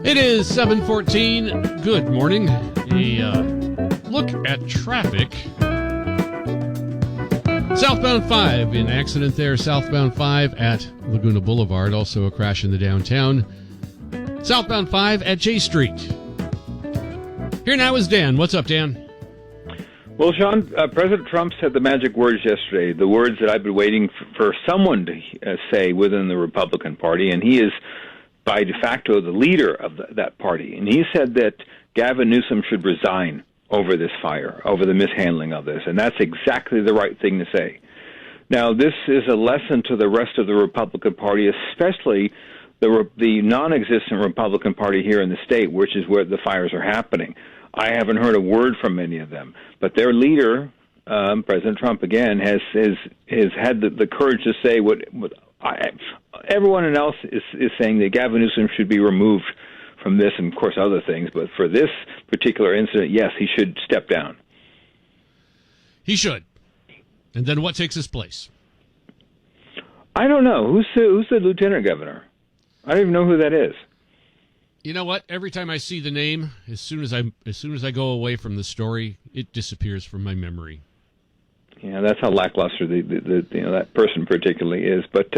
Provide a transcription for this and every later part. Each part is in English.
It is 7:14. Good morning. A look at traffic. Southbound 5, an accident there. Southbound 5 at Laguna Boulevard. Also a crash in the downtown. Southbound 5 at J Street. Here now is Dan. What's up, Dan? Well, Sean, President Trump said the magic words yesterday, the words that I've been waiting for someone to say within the Republican Party, and he is, by de facto, the leader of that party. And he said that Gavin Newsom should resign over this fire, over the mishandling of this, and that's exactly the right thing to say. Now, this is a lesson to the rest of the Republican Party, especially the non-existent Republican Party here in the state, which is where the fires are happening. I haven't heard a word from any of them, but their leader, President Trump, again, has had the courage to say what everyone else is saying, that Gavin Newsom should be removed from this and, of course, other things. But for this particular incident, yes, he should step down. He should. And then what takes his place? I don't know. Who's the lieutenant governor? I don't even know who that is. You know what? Every time I see the name, as soon as I go away from the story, it disappears from my memory. Yeah, that's how lackluster that person particularly is. But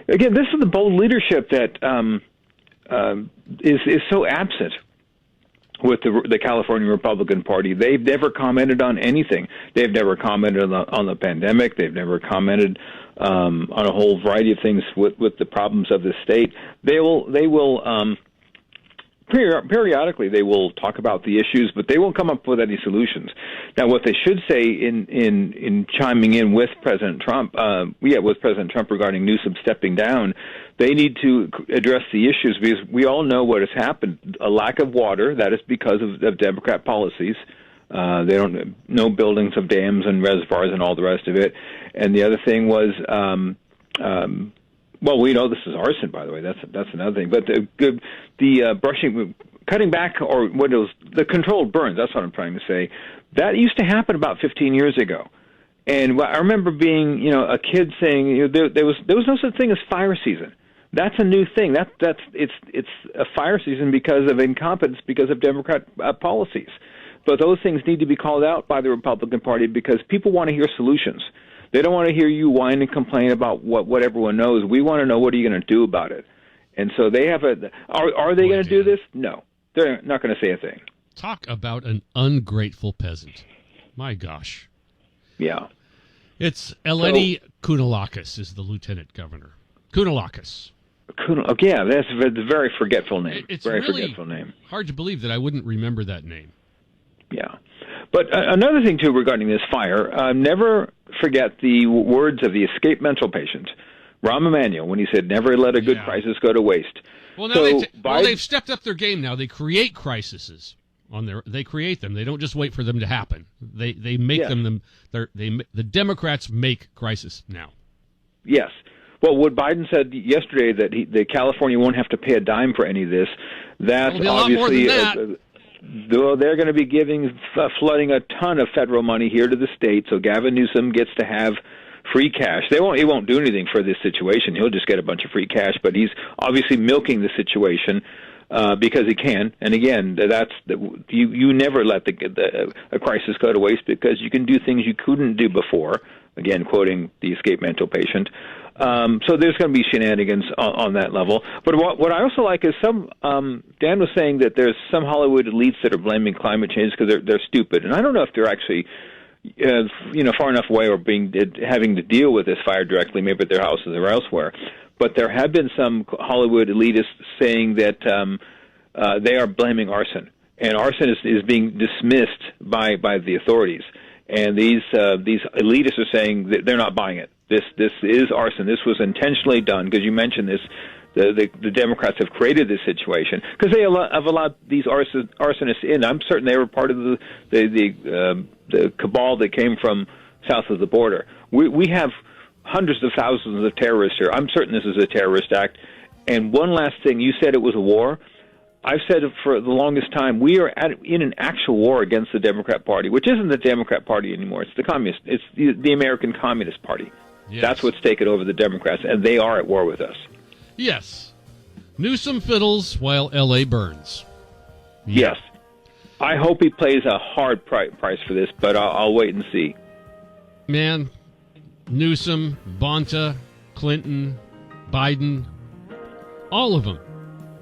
again, this is the bold leadership that is so absent with the California Republican Party. They've never commented on anything. They've never commented on the pandemic. They've never commented on a whole variety of things with the problems of the state. They will. Periodically, they will talk about the issues, but they won't come up with any solutions. Now, what they should say in chiming in with President Trump, with President Trump regarding Newsom stepping down, they need to address the issues, because we all know what has happened. A lack of water, that is because of Democrat policies. They don't no buildings of dams and reservoirs and all the rest of it. And the other thing was. Well, we know this is arson, by the way. That's another thing. But the cutting back, or what it was, the controlled burns. That's what I'm trying to say. That used to happen about 15 years ago, and I remember being, a kid saying, there was no such thing as fire season. That's a new thing. It's a fire season because of incompetence, because of Democrat policies. But those things need to be called out by the Republican Party, because people want to hear solutions. They don't want to hear you whine and complain about what everyone knows. We want to know, what are you going to do about it? And so they have are they going to do this? No. They're not going to say a thing. Talk about an ungrateful peasant. My gosh. Yeah. It's Eleni Kounalakis is the lieutenant governor. Kounalakis. Yeah, that's a very forgetful name. It's very really forgetful name. Hard to believe that I wouldn't remember that name. Yeah. But another thing, too, regarding this fire, never forget the words of the escaped mental patient, Rahm Emanuel, when he said, never let a good crisis go to waste. Well, now they've stepped up their game now. They create crises. They create them. They don't just wait for them to happen. They make them. The Democrats make crisis now. Yes. Well, what Biden said yesterday, that California won't have to pay a dime for any of this, that's obviously a lot more than that. They're going to be flooding a ton of federal money here to the state, so Gavin Newsom gets to have free cash. He won't do anything for this situation. He'll just get a bunch of free cash, but he's obviously milking the situation because he can. And again, you never let a crisis go to waste, because you can do things you couldn't do before. Again, quoting the escaped mental patient. So there's going to be shenanigans on that level. But what I also like is Dan was saying that there's some Hollywood elites that are blaming climate change because they're stupid. And I don't know if they're actually, far enough away or having to deal with this fire directly, maybe at their houses or elsewhere. But there have been some Hollywood elitists saying that they are blaming arson. And arson is being dismissed by the authorities. And these elitists are saying that they're not buying it. This is arson. This was intentionally done, because you mentioned this. The Democrats have created this situation because they have allowed these arsonists in. I'm certain they were part of the cabal that came from south of the border. We have hundreds of thousands of terrorists here. I'm certain this is a terrorist act. And one last thing, you said it was a war. I've said it for the longest time, we are in an actual war against the Democrat Party, which isn't the Democrat Party anymore. It's the communist. It's the American Communist Party. Yes. That's what's taken over the Democrats, and they are at war with us. Yes. Newsom fiddles while L.A. burns. Yes. I hope he pays a hard price for this, but I'll wait and see. Man, Newsom, Bonta, Clinton, Biden, all of them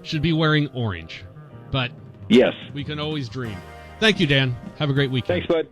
should be wearing orange. But yes, we can always dream. Thank you, Dan. Have a great weekend. Thanks, bud.